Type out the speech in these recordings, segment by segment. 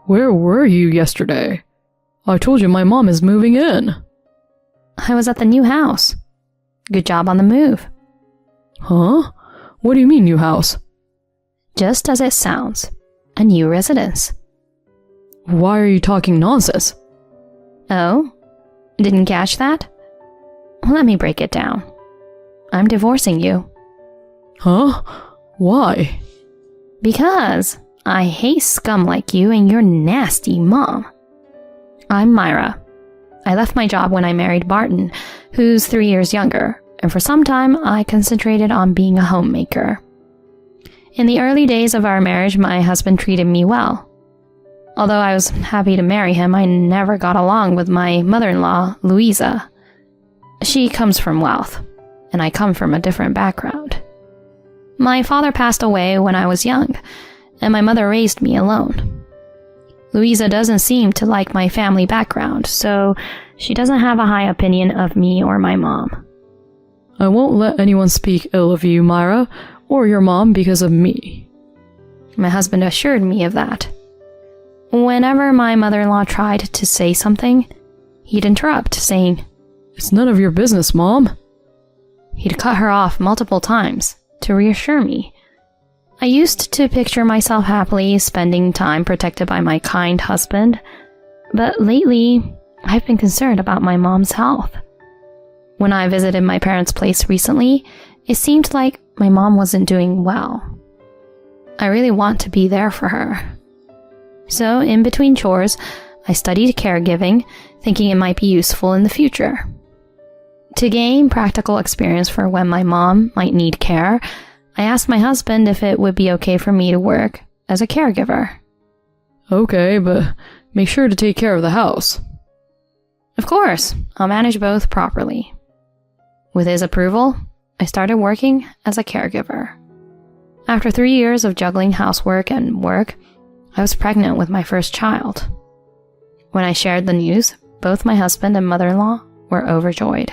Where were you yesterday? I told you my mom is moving in. I was at the new house. Good job on the move. Huh? What do you mean, new house? Just as it sounds. A new residence. Why are you talking nonsense? Oh? Didn't catch that? Let me break it down. I'm divorcing you. Huh? Why? Because I hate scum like you and your nasty mom. I'm Myra. I left my job when I married Barton, who's 3 years younger, and for some time I concentrated on being a homemaker. In the early days of our marriage, my husband treated me well. Although I was happy to marry him, I never got along with my mother-in-law, Louisa. She comes from wealth, and I come from a different background. My father passed away when I was young, and my mother raised me alone. Louisa doesn't seem to like my family background, so she doesn't have a high opinion of me or my mom. I won't let anyone speak ill of you, Myra, or your mom because of me. My husband assured me of that. Whenever my mother-in-law tried to say something, he'd interrupt, saying, It's none of your business, Mom. He'd cut her off multiple times to reassure me. I used to picture myself happily spending time protected by my kind husband, but lately, I've been concerned about my mom's health. When I visited my parents' place recently, it seemed like my mom wasn't doing well. I really want to be there for her. So, in between chores, I studied caregiving, thinking it might be useful in the future. To gain practical experience for when my mom might need care, I asked my husband if it would be okay for me to work as a caregiver. Okay, but make sure to take care of the house. Of course, I'll manage both properly. With his approval, I started working as a caregiver. After 3 years of juggling housework and work, I was pregnant with my first child. When I shared the news, both my husband and mother-in-law were overjoyed.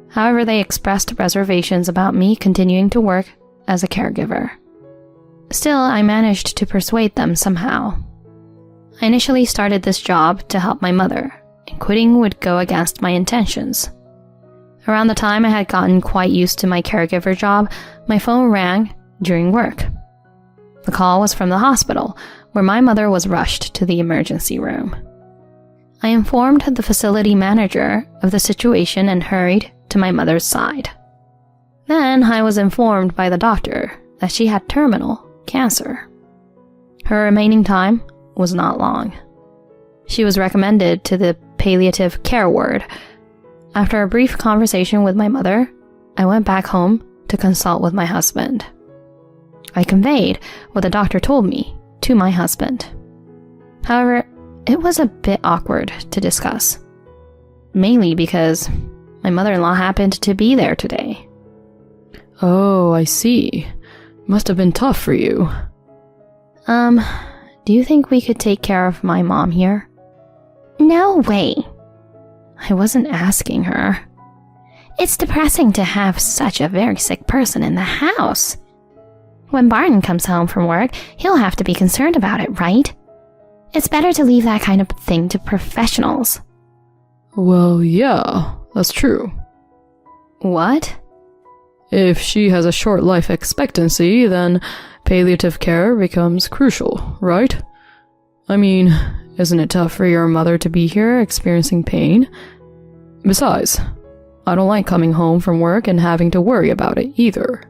However, they expressed reservations about me continuing to work as a caregiver. Still, I managed to persuade them somehow. I initially started this job to help my mother, and quitting would go against my intentions. Around the time I had gotten quite used to my caregiver job, my phone rang during work. The call was from the hospital, where my mother was rushed to the emergency room. I informed the facility manager of the situation and hurried to my mother's side. Then I was informed by the doctor that she had terminal cancer. Her remaining time was not long. She was recommended to the palliative care ward. After a brief conversation with my mother, I went back home to consult with my husband. I conveyed what the doctor told me to my husband. However, it was a bit awkward to discuss, mainly because my mother-in-law happened to be there today. Oh, I see. Must have been tough for you. Do you think we could take care of my mom here? No way. I wasn't asking her. It's depressing to have such a very sick person in the house. When Barton comes home from work, he'll have to be concerned about it, right? It's better to leave that kind of thing to professionals. Well, yeah, that's true. What? If she has a short life expectancy, then palliative care becomes crucial, right? I mean, isn't it tough for your mother to be here experiencing pain? Besides, I don't like coming home from work and having to worry about it either.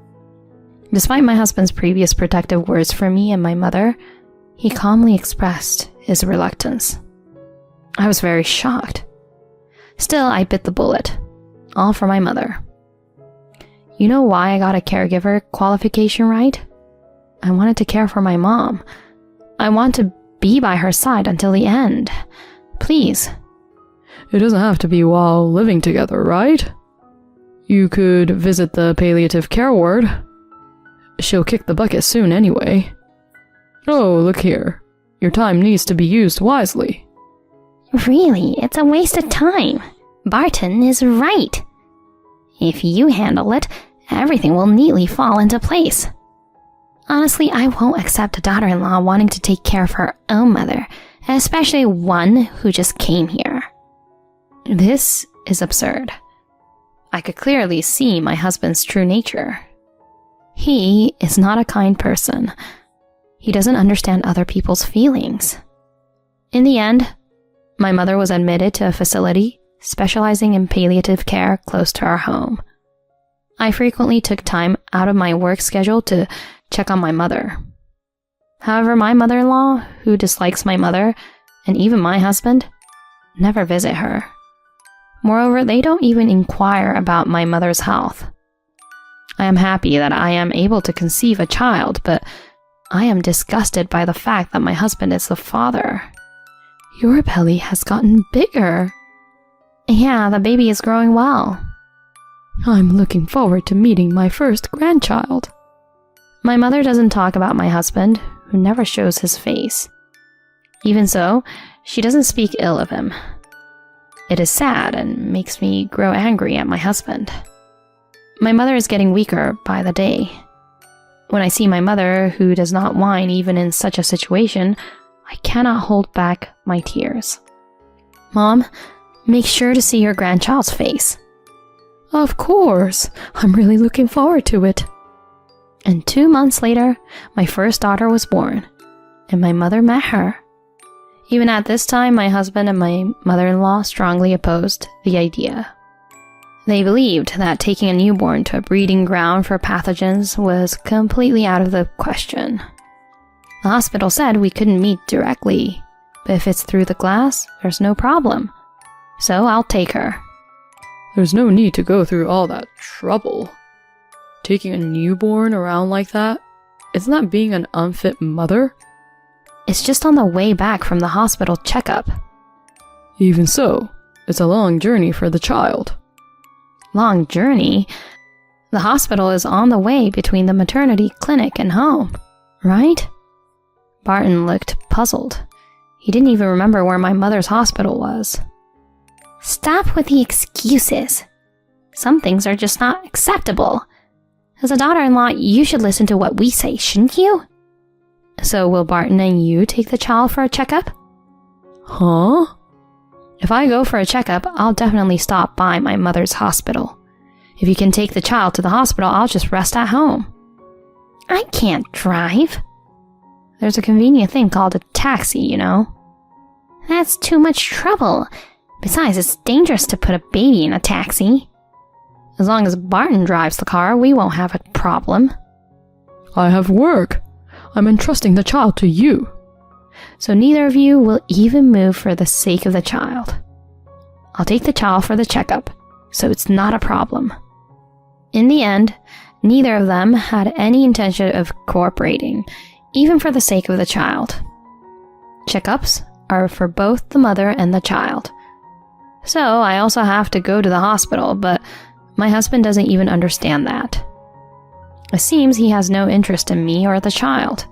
Despite my husband's previous protective words for me and my mother, he calmly expressed his reluctance. I was very shocked. Still, I bit the bullet, all for my mother. You know why I got a caregiver qualification, right? I wanted to care for my mom. I want to be by her side until the end. Please. It doesn't have to be while living together, right? You could visit the palliative care ward. She'll kick the bucket soon anyway. Oh, look here. Your time needs to be used wisely. Really, it's a waste of time. Barton is right. If you handle it, everything will neatly fall into place. Honestly, I won't accept a daughter-in-law wanting to take care of her own mother especially one who just came here. This is absurd. I could clearly see my husband's true nature. He is not a kind person. He doesn't understand other people's feelings. In the end, my mother was admitted to a facility specializing in palliative care close to our home. I frequently took time out of my work schedule to check on my mother. However, my mother-in-law, who dislikes my mother, and even my husband, never visit her. Moreover, they don't even inquire about my mother's health. I am happy that I am able to conceive a child, but I am disgusted by the fact that my husband is the father. Your belly has gotten bigger. Yeah, the baby is growing well. I'm looking forward to meeting my first grandchild. My mother doesn't talk about my husband, who never shows his face. Even so, she doesn't speak ill of him. It is sad and makes me grow angry at my husband. My mother is getting weaker by the day. When I see my mother, who does not whine even in such a situation, I cannot hold back my tears. Mom, make sure to see your grandchild's face. Of course. I'm really looking forward to it. And 2 months later, my first daughter was born, and my mother met her. Even at this time, my husband and my mother-in-law strongly opposed the idea. They believed that taking a newborn to a breeding ground for pathogens was completely out of the question. The hospital said we couldn't meet directly, but if it's through the glass, there's no problem. So I'll take her. There's no need to go through all that trouble. Taking a newborn around like that, isn't that being an unfit mother? It's just on the way back from the hospital checkup. Even so, it's a long journey for the child. Long journey? The hospital is on the way between the maternity clinic and home, right? Barton looked puzzled. He didn't even remember where my mother's hospital was. Stop with the excuses. Some things are just not acceptable. As a daughter-in-law, you should listen to what we say, shouldn't you? So will Barton and you take the child for a checkup? Huh? If I go for a checkup, I'll definitely stop by my mother's hospital. If you can take the child to the hospital, I'll just rest at home. I can't drive. There's a convenient thing called a taxi, you know. That's too much trouble. Besides, it's dangerous to put a baby in a taxi. As long as Barton drives the car, we won't have a problem. I have work. I'm entrusting the child to you. So neither of you will even move for the sake of the child. I'll take the child for the checkup, so it's not a problem. In the end, neither of them had any intention of cooperating, even for the sake of the child. Checkups are for both the mother and the child. So I also have to go to the hospital, but my husband doesn't even understand that. It seems he has no interest in me or the child.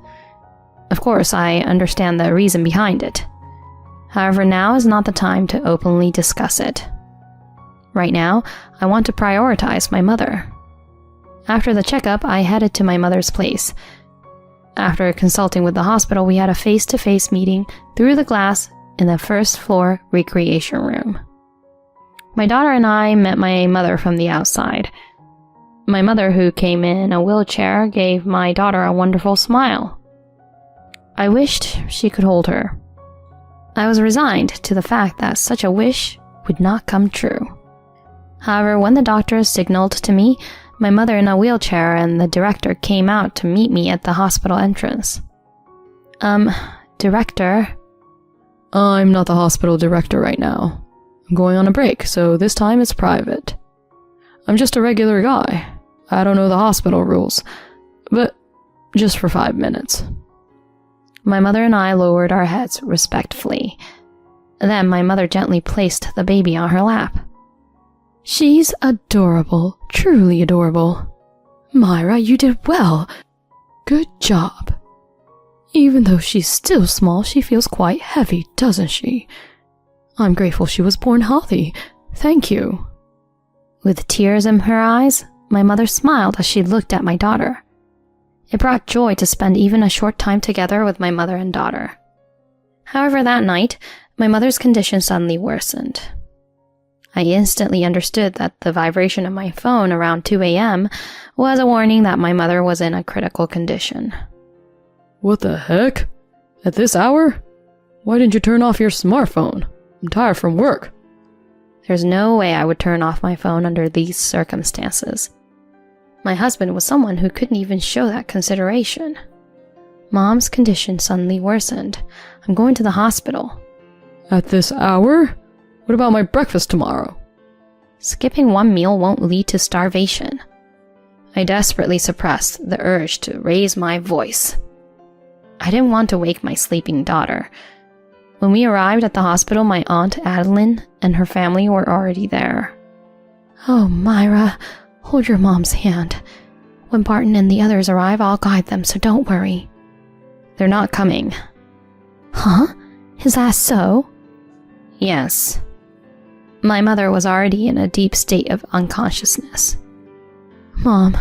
Of course, I understand the reason behind it. However, now is not the time to openly discuss it. Right now, I want to prioritize my mother. After the checkup, I headed to my mother's place. After consulting with the hospital, we had a face-to-face meeting through the glass in the first floor recreation room. My daughter and I met my mother from the outside. My mother, who came in a wheelchair, gave my daughter a wonderful smile. I wished she could hold her. I was resigned to the fact that such a wish would not come true. However, when the doctor signaled to me, my mother in a wheelchair and the director came out to meet me at the hospital entrance. Director? I'm not the hospital director right now. I'm going on a break, so this time it's private. I'm just a regular guy. I don't know the hospital rules, but just for 5 minutes. My mother and I lowered our heads respectfully. Then my mother gently placed the baby on her lap. She's adorable, truly adorable. Myra, you did well. Good job. Even though she's still small, she feels quite heavy, doesn't she? I'm grateful she was born healthy. Thank you. With tears in her eyes, my mother smiled as she looked at my daughter. It brought joy to spend even a short time together with my mother and daughter. However, that night, my mother's condition suddenly worsened. I instantly understood that the vibration of my phone around 2 a.m. was a warning that my mother was in a critical condition. What the heck? At this hour? Why didn't you turn off your smartphone? I'm tired from work. There's no way I would turn off my phone under these circumstances. My husband was someone who couldn't even show that consideration. Mom's condition suddenly worsened. I'm going to the hospital. At this hour? What about my breakfast tomorrow? Skipping one meal won't lead to starvation. I desperately suppressed the urge to raise my voice. I didn't want to wake my sleeping daughter. When we arrived at the hospital, my aunt Adeline and her family were already there. Oh, Myra, hold your mom's hand. When Barton and the others arrive, I'll guide them, so don't worry. They're not coming. Huh? Is that so? Yes. My mother was already in a deep state of unconsciousness. Mom.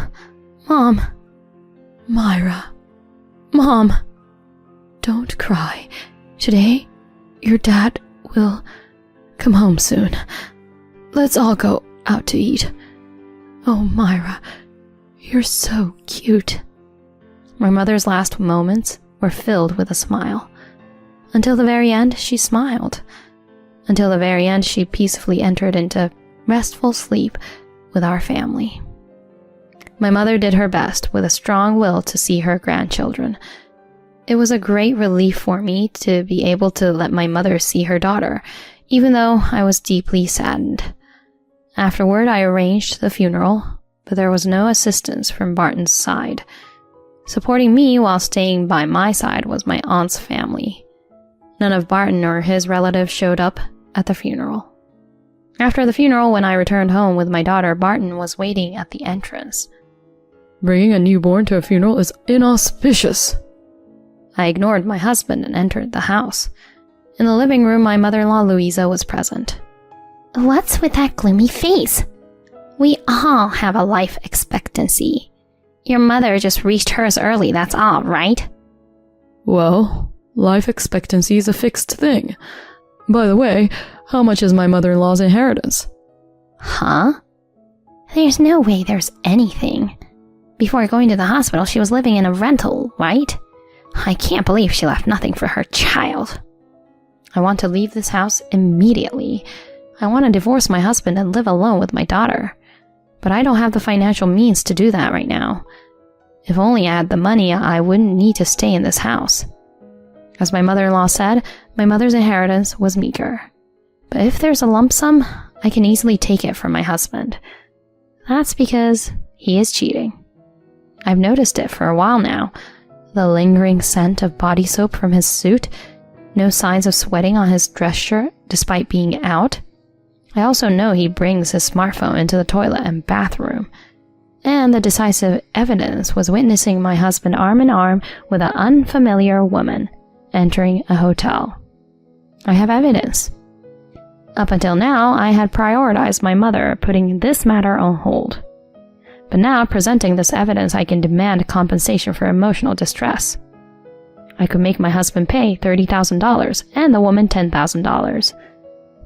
Myra. Mom. Don't cry. Today, your dad will come home soon. Let's all go out to eat. Oh, Myra, you're so cute. My mother's last moments were filled with a smile. Until the very end, she smiled. Until the very end, she peacefully entered into restful sleep with our family. My mother did her best with a strong will to see her grandchildren. It was a great relief for me to be able to let my mother see her daughter, even though I was deeply saddened. Afterward, I arranged the funeral, but there was no assistance from Barton's side. Supporting me while staying by my side was my aunt's family. None of Barton or his relatives showed up at the funeral. After the funeral, when I returned home with my daughter, Barton was waiting at the entrance. Bringing a newborn to a funeral is inauspicious. I ignored my husband and entered the house. In the living room, my mother-in-law Louisa was present. What's with that gloomy face? We all have a life expectancy. Your mother just reached hers early, that's all, right? Well, life expectancy is a fixed thing. By the way, how much is my mother-in-law's inheritance? Huh? There's no way there's anything. Before going to the hospital, she was living in a rental, right? I can't believe she left nothing for her child. I want to leave this house immediately. I want to divorce my husband and live alone with my daughter. But I don't have the financial means to do that right now. If only I had the money, I wouldn't need to stay in this house. As my mother-in-law said, my mother's inheritance was meager. But if there's a lump sum, I can easily take it from my husband. That's because he is cheating. I've noticed it for a while now. The lingering scent of body soap from his suit, no signs of sweating on his dress shirt despite being out. I also know he brings his smartphone into the toilet and bathroom. And the decisive evidence was witnessing my husband arm in arm with an unfamiliar woman entering a hotel. I have evidence. Up until now, I had prioritized my mother, putting this matter on hold. But now, presenting this evidence, I can demand compensation for emotional distress. I could make my husband pay $30,000 and the woman $10,000.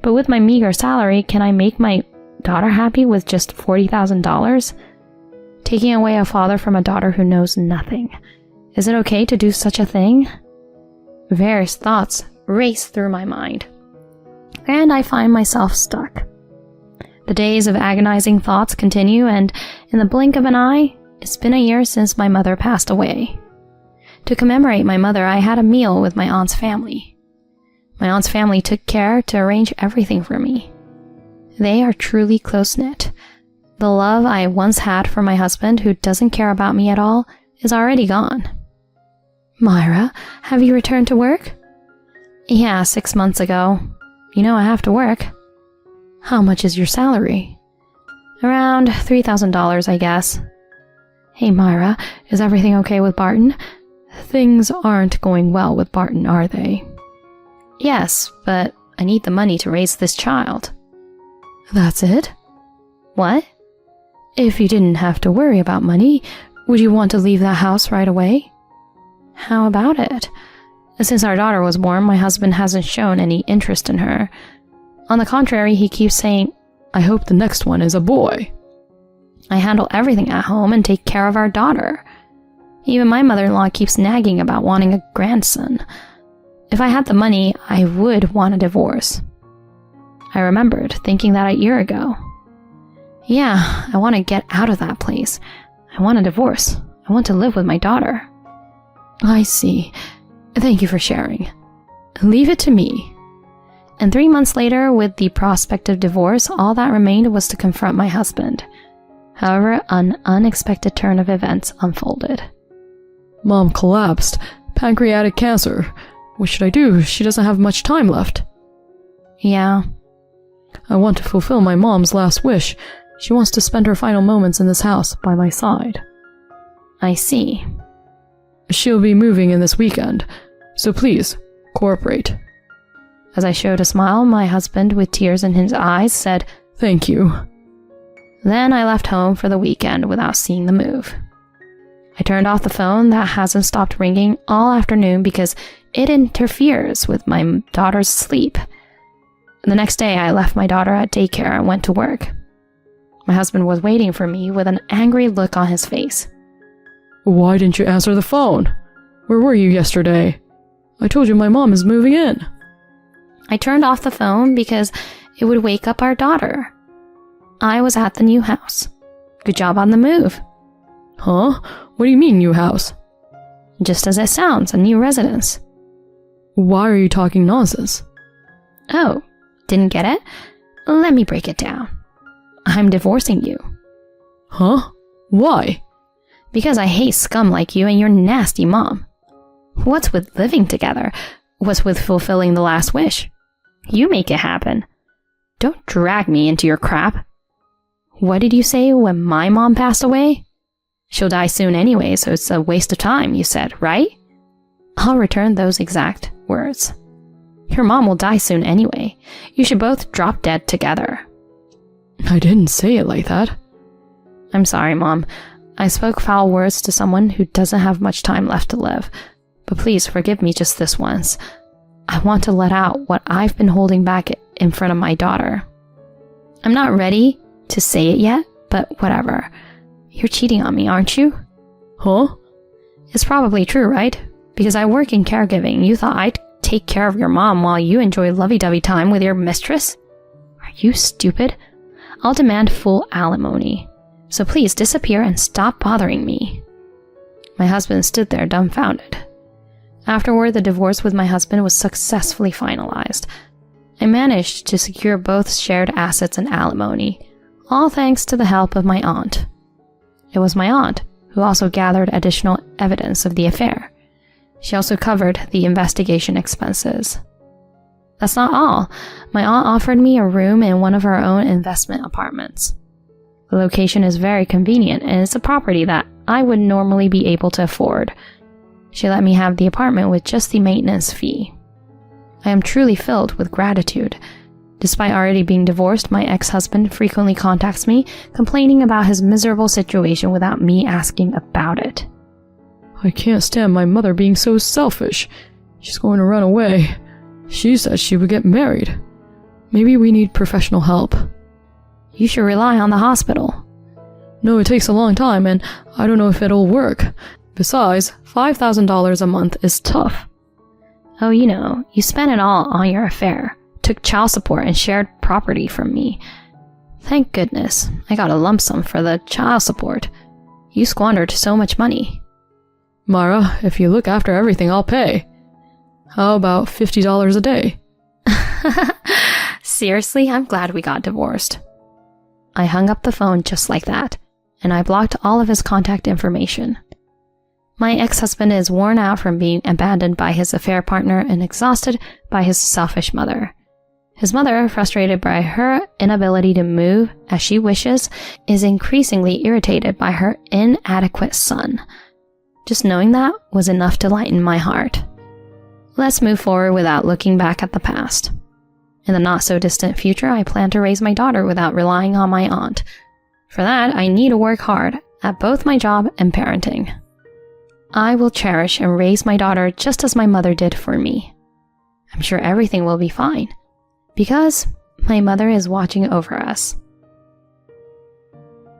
But with my meager salary, can I make my daughter happy with just $40,000? Taking away a father from a daughter who knows nothing. Is it okay to do such a thing? Various thoughts race through my mind, and I find myself stuck. The days of agonizing thoughts continue, and in the blink of an eye, it's been a year since my mother passed away. To commemorate my mother, I had a meal with my aunt's family. My aunt's family took care to arrange everything for me. They are truly close-knit. The love I once had for my husband, who doesn't care about me at all, is already gone. Myra, have you returned to work? Yeah, 6 months ago. You know I have to work. How much is your salary? Around $3,000, I guess. Hey Myra, is everything okay with Barton? Things aren't going well with Barton, are they? Yes, but I need the money to raise this child. That's it? What? If you didn't have to worry about money, would you want to leave that house right away? How about it? Since our daughter was born, my husband hasn't shown any interest in her. On the contrary, he keeps saying, I hope the next one is a boy. I handle everything at home and take care of our daughter. Even my mother-in-law keeps nagging about wanting a grandson. If I had the money, I would want a divorce. I remembered thinking that a year ago. Yeah, I want to get out of that place. I want a divorce. I want to live with my daughter. I see. Thank you for sharing. Leave it to me. And 3 months later, with the prospect of divorce, all that remained was to confront my husband. However, an unexpected turn of events unfolded. Mom collapsed. Pancreatic cancer. What should I do? She doesn't have much time left. Yeah. I want to fulfill my mom's last wish. She wants to spend her final moments in this house by my side. I see. She'll be moving in this weekend, so please, cooperate. As I showed a smile, my husband, with tears in his eyes, said, Thank you. Then I left home for the weekend without seeing the move. I turned off the phone that hasn't stopped ringing all afternoon because it interferes with my daughter's sleep. The next day, I left my daughter at daycare and went to work. My husband was waiting for me with an angry look on his face. Why didn't you answer the phone? Where were you yesterday? I told you my mom is moving in. I turned off the phone because it would wake up our daughter. I was at the new house. Good job on the move. Huh? What do you mean, new house? Just as it sounds, a new residence. Why are you talking nonsense? Oh, didn't get it? Let me break it down. I'm divorcing you. Huh? Why? Because I hate scum like you and your nasty mom. What's with living together? What's with fulfilling the last wish? You make it happen. Don't drag me into your crap. What did you say when my mom passed away? She'll die soon anyway, so it's a waste of time, you said, right? I'll return those exact words. Your mom will die soon anyway. You should both drop dead together. I didn't say it like that. I'm sorry, Mom. I spoke foul words to someone who doesn't have much time left to live. But please forgive me just this once. I want to let out what I've been holding back in front of my daughter. I'm not ready to say it yet, but whatever. You're cheating on me, aren't you? Huh? It's probably true, right? Because I work in caregiving. You thought I'd take care of your mom while you enjoy lovey-dovey time with your mistress? Are you stupid? I'll demand full alimony. So please disappear and stop bothering me. My husband stood there dumbfounded. Afterward, the divorce with my husband was successfully finalized. I managed to secure both shared assets and alimony, all thanks to the help of my aunt. It was my aunt who also gathered additional evidence of the affair. She also covered the investigation expenses. That's not all. My aunt offered me a room in one of her own investment apartments. The location is very convenient and it's a property that I would normally be able to afford. She let me have the apartment with just the maintenance fee. I am truly filled with gratitude. Despite already being divorced, my ex-husband frequently contacts me, complaining about his miserable situation without me asking about it. I can't stand my mother being so selfish. She's going to run away. She said she would get married. Maybe we need professional help. You should rely on the hospital. No, it takes a long time and I don't know if it'll work. Besides, $5,000 a month is tough. Oh, you spent it all on your affair. Took child support and shared property from me. Thank goodness, I got a lump sum for the child support. You squandered so much money. Mara, if you look after everything, I'll pay. How about $50 a day? Seriously, I'm glad we got divorced. I hung up the phone just like that, and I blocked all of his contact information. My ex-husband is worn out from being abandoned by his affair partner and exhausted by his selfish mother. His mother, frustrated by her inability to move as she wishes, is increasingly irritated by her inadequate son. Just knowing that was enough to lighten my heart. Let's move forward without looking back at the past. In the not-so-distant future, I plan to raise my daughter without relying on my aunt. For that, I need to work hard at both my job and parenting. I will cherish and raise my daughter just as my mother did for me. I'm sure everything will be fine, because my mother is watching over us.